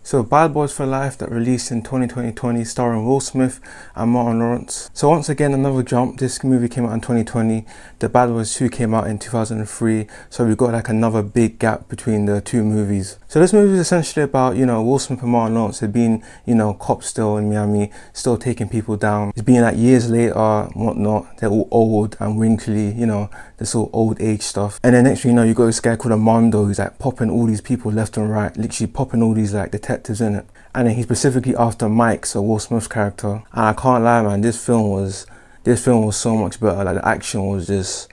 So Bad Boys for Life that released in 2020 starring Will Smith and Martin Lawrence. So once again another jump, this movie came out in 2020, The Bad Boys 2 came out in 2003, so we've got like another big gap between the two movies. So this movie is essentially about, Will Smith and Martin Lawrence. They've been, cops still in Miami, still taking people down. It's been like years later and whatnot, they're all old and wrinkly, this all old age stuff. And then next thing you know, you got this guy called Armando who's like popping all these people left and right, literally popping all these like detectives in it. And then he's specifically after Mike, so Will Smith's character. And I can't lie, man, this film was so much better. Like the action was just,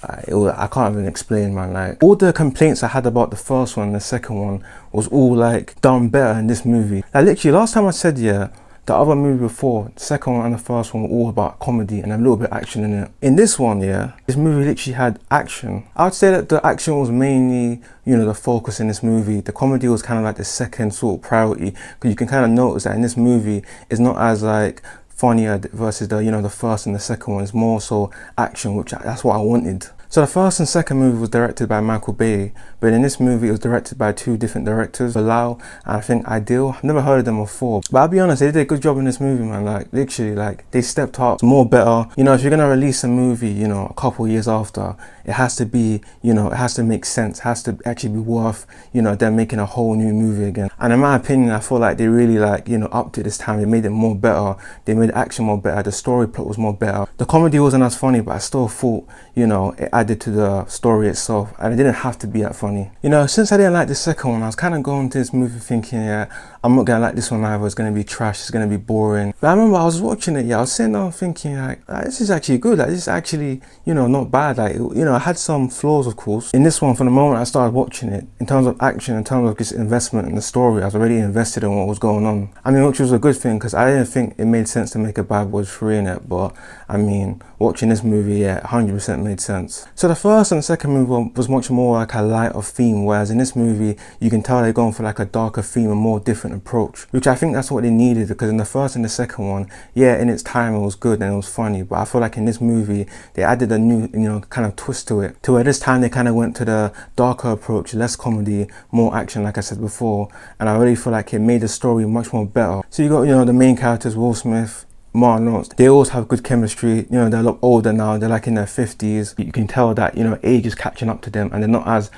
I can't even explain, man. Like all the complaints I had about the first one and the second one was all like done better in this movie. Like literally last time I said, yeah, the other movie before, the second one and the first one were all about comedy and a little bit of action in it. In this one, yeah, this movie literally had action. I would say that the action was mainly, the focus in this movie. The comedy was kind of like the second sort of priority, because you can kind of notice that in this movie, it's not as like funnier versus the, the first and the second one. It's more so action, which that's what I wanted. So the first and second movie was directed by Michael Bay, but in this movie it was directed by two different directors, Bilal and I think Adil. I've never heard of them before, but I'll be honest, they did a good job in this movie, man. Like literally, like they stepped up. It's more better. If you're gonna release a movie, a couple years after, it has to be, it has to make sense. It has to actually be worth, them making a whole new movie again. And in my opinion, I feel like they really upped it this time. They made it more better. They made the action more better. The story plot was more better. The comedy wasn't as funny, but I still thought, it added to the story itself, and it didn't have to be that funny. Since I didn't like the second one, I was kind of going to this movie thinking, yeah, I'm not gonna like this one either. It's gonna be trash. It's gonna be boring. But I remember I was watching it. Yeah, I was sitting down thinking like this is actually good. Like this is actually, not bad. Like I had some flaws, of course. In this one, from the moment I started watching it, in terms of action, in terms of just investment in the story, I was already invested in what was going on. I mean, which was a good thing, because I didn't think it made sense to make a Bad Boys 3 in it. But I mean, watching this movie, yeah, 100% made sense. So the first and the second movie was much more like a lighter theme, whereas in this movie, you can tell they're going for like a darker theme, a more different approach, which I think that's what they needed, because in the first and the second one, yeah, in its time it was good and it was funny, but I feel like in this movie, they added a new, kind of twist to it, to where this time they kind of went to the darker approach, less comedy, more action, like I said before, and I really feel like it made the story much more better. So you got, the main characters, Will Smith, Martin Lawrence, they always have good chemistry. They're a lot older now, they're like in their 50s. You can tell that, age is catching up to them, and they're not as,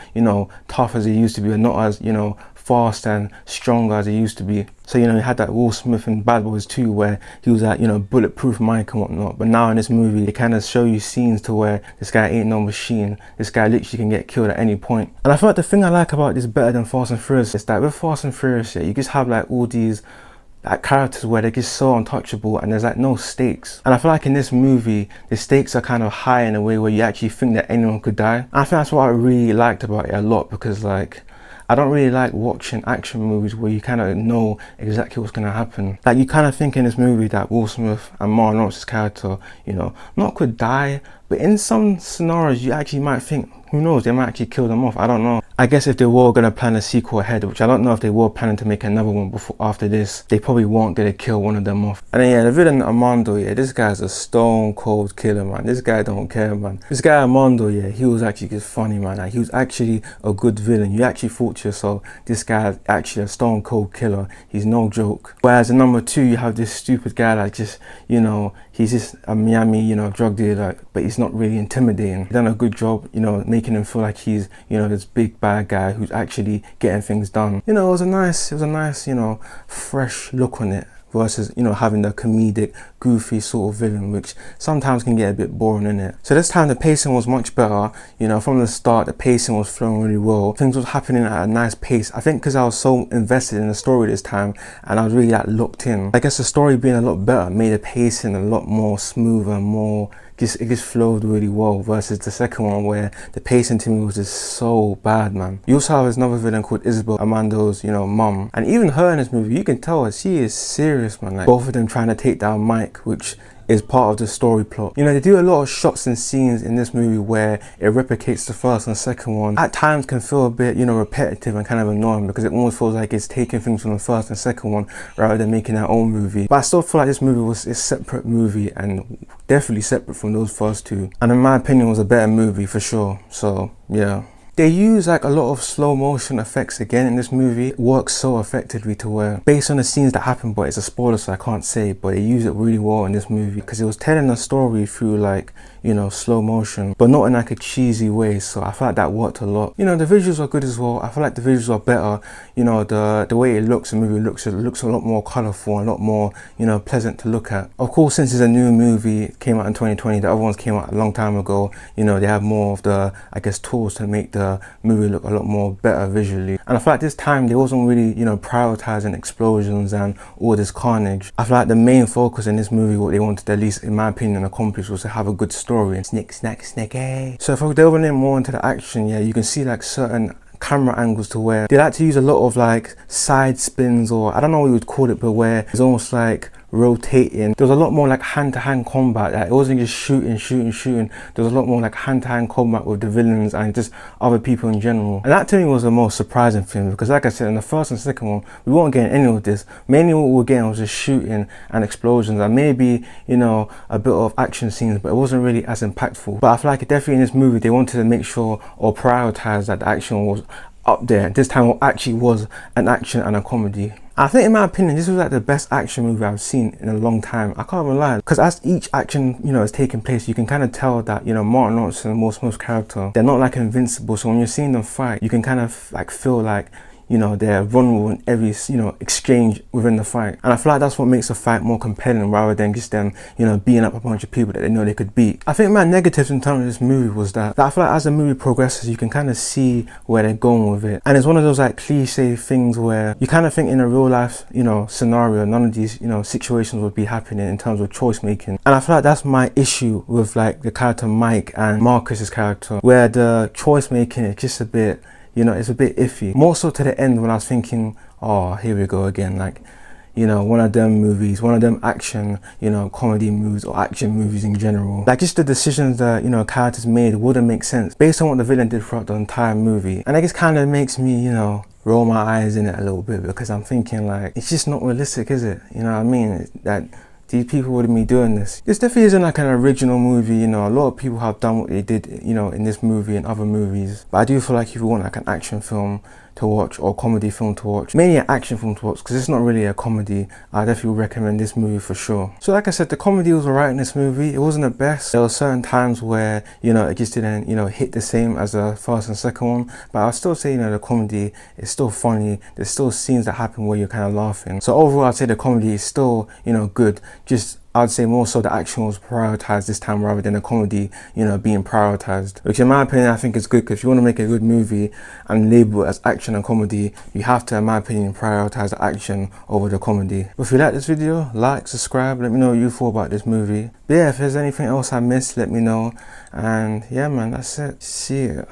tough as they used to be, and not as, fast and stronger as they used to be. So, you had that Will Smith in Bad Boys 2 where he was like, bulletproof Mike and whatnot. But now in this movie, they kind of show you scenes to where this guy ain't no machine. This guy literally can get killed at any point. And I feel like the thing I like about this better than Fast and Furious is that with Fast and Furious, yeah, you just have like all these like characters where they're just so untouchable and there's like no stakes. And I feel like in this movie, the stakes are kind of high in a way where you actually think that anyone could die. And I think that's what I really liked about it a lot, because like, I don't really like watching action movies where you kind of know exactly what's going to happen. Like you kind of think in this movie that Will Smith and Martin Lawrence's character, not could die, but in some scenarios you actually might think, who knows, they might actually kill them off. I don't know. I guess if they were going to plan a sequel ahead, which I don't know if they were planning to make another one after this, they probably weren't going to kill one of them off. And then yeah, the villain Armando, yeah, this guy's a stone cold killer, man. This guy don't care, man. This guy Armando, yeah, he was actually just funny, man. Like, he was actually a good villain. You actually thought to yourself, this guy's actually a stone cold killer. He's no joke. Whereas in number 2, you have this stupid guy like just, he's just a Miami, drug dealer, but he's not really intimidating. He's done a good job, making him feel like he's, this big bad guy who's actually getting things done. It was a nice, fresh look on it, versus, having the comedic, goofy sort of villain, which sometimes can get a bit boring in it. So this time the pacing was much better. From the start, the pacing was flowing really well. Things was happening at a nice pace. I think because I was so invested in the story this time, and I was really like locked in. I guess the story being a lot better made the pacing a lot more smoother, more it just flowed really well, versus the second one where the pacing to me was just so bad, man. You also have another villain called Isabel, Armando's, mum. And even her in this movie, you can tell she is serious, man. Like both of them trying to take down Mike, which is part of the story plot. They do a lot of shots and scenes in this movie where it replicates the first and second one. At times can feel a bit, repetitive and kind of annoying, because it almost feels like it's taking things from the first and second one rather than making their own movie. But I still feel like this movie was a separate movie, and definitely separate from those first two. And in my opinion, was a better movie for sure. So yeah. They use like a lot of slow motion effects again in this movie. It works so effectively to where, based on the scenes that happen, but it's a spoiler so I can't say, but they use it really well in this movie because it was telling a story through like, you know, slow motion, but not in like a cheesy way. So I feel like that worked a lot. You know, the visuals are good as well. I feel like the visuals are better. You know, the way it looks, the movie looks, it looks a lot more colorful, a lot more, you know, pleasant to look at. Of course, since it's a new movie, it came out in 2020, the other ones came out a long time ago, you know, they have more of the, I guess, tools to make the movie look a lot more better visually. And I feel like this time they wasn't really, you know, prioritizing explosions and all this carnage. I feel like the main focus in this movie, what they wanted, at least in my opinion, accomplish was to have a good story and snick, snack, snacky. So if I delve in more into the action, yeah, you can see like certain camera angles to where they like to use a lot of like side spins, or I don't know what you would call it, but where it's almost like rotating. There was a lot more like hand-to-hand combat. Like, it wasn't just shooting. There was a lot more like hand-to-hand combat with the villains and just other people in general. And that to me was the most surprising thing, because like I said, in the first and second one, we weren't getting any of this. Mainly what we were getting was just shooting and explosions and maybe, you know, a bit of action scenes, but it wasn't really as impactful. But I feel like definitely in this movie, they wanted to make sure or prioritize that the action was up there. This time it actually was an action and a comedy. I think in my opinion, this was like the best action movie I've seen in a long time. I can't even lie, because as each action, you know, is taking place, you can kind of tell that, you know, Martin Lawrence and Will Smith's character, they're not like invincible. So when you're seeing them fight, you can kind of like feel like, you know, they're vulnerable in every, you know, exchange within the fight. And I feel like that's what makes a fight more compelling rather than just them, you know, beating up a bunch of people that they know they could beat. I think my negatives in terms of this movie was that I feel like as the movie progresses, you can kind of see where they're going with it. And it's one of those like cliche things where you kind of think in a real life, you know, scenario, none of these, you know, situations would be happening in terms of choice making. And I feel like that's my issue with like the character Mike and Marcus's character, where the choice making is just a bit, you know, it's a bit iffy. More so to the end when I was thinking, oh, here we go again. Like, you know, one of them movies, one of them action, you know, comedy movies or action movies in general. Like just the decisions that, you know, characters made wouldn't make sense based on what the villain did throughout the entire movie. And I guess kind of makes me, you know, roll my eyes in it a little bit, because I'm thinking like, it's just not realistic, is it? You know what I mean? That these people wouldn't be doing this. This definitely isn't like an original movie, you know, a lot of people have done what they did, you know, in this movie and other movies. But I do feel like if you want like an action film to watch or comedy film to watch, mainly an action film to watch, because it's not really a comedy, I definitely would recommend this movie for sure. So like I said, the comedy was alright in this movie. It wasn't the best. There were certain times where, you know, it just didn't, you know, hit the same as the first and second one, but I'll still say, you know, the comedy is still funny. There's still scenes that happen where you're kind of laughing. So overall, I'd say the comedy is still, you know, good. Just I'd say more so the action was prioritized this time rather than the comedy, you know, being prioritized. Which in my opinion, I think is good, because if you want to make a good movie and label it as action and comedy, you have to, in my opinion, prioritize the action over the comedy. But if you like this video, like, subscribe, let me know what you thought about this movie. But yeah, if there's anything else I missed, let me know. And yeah, man, that's it. See ya.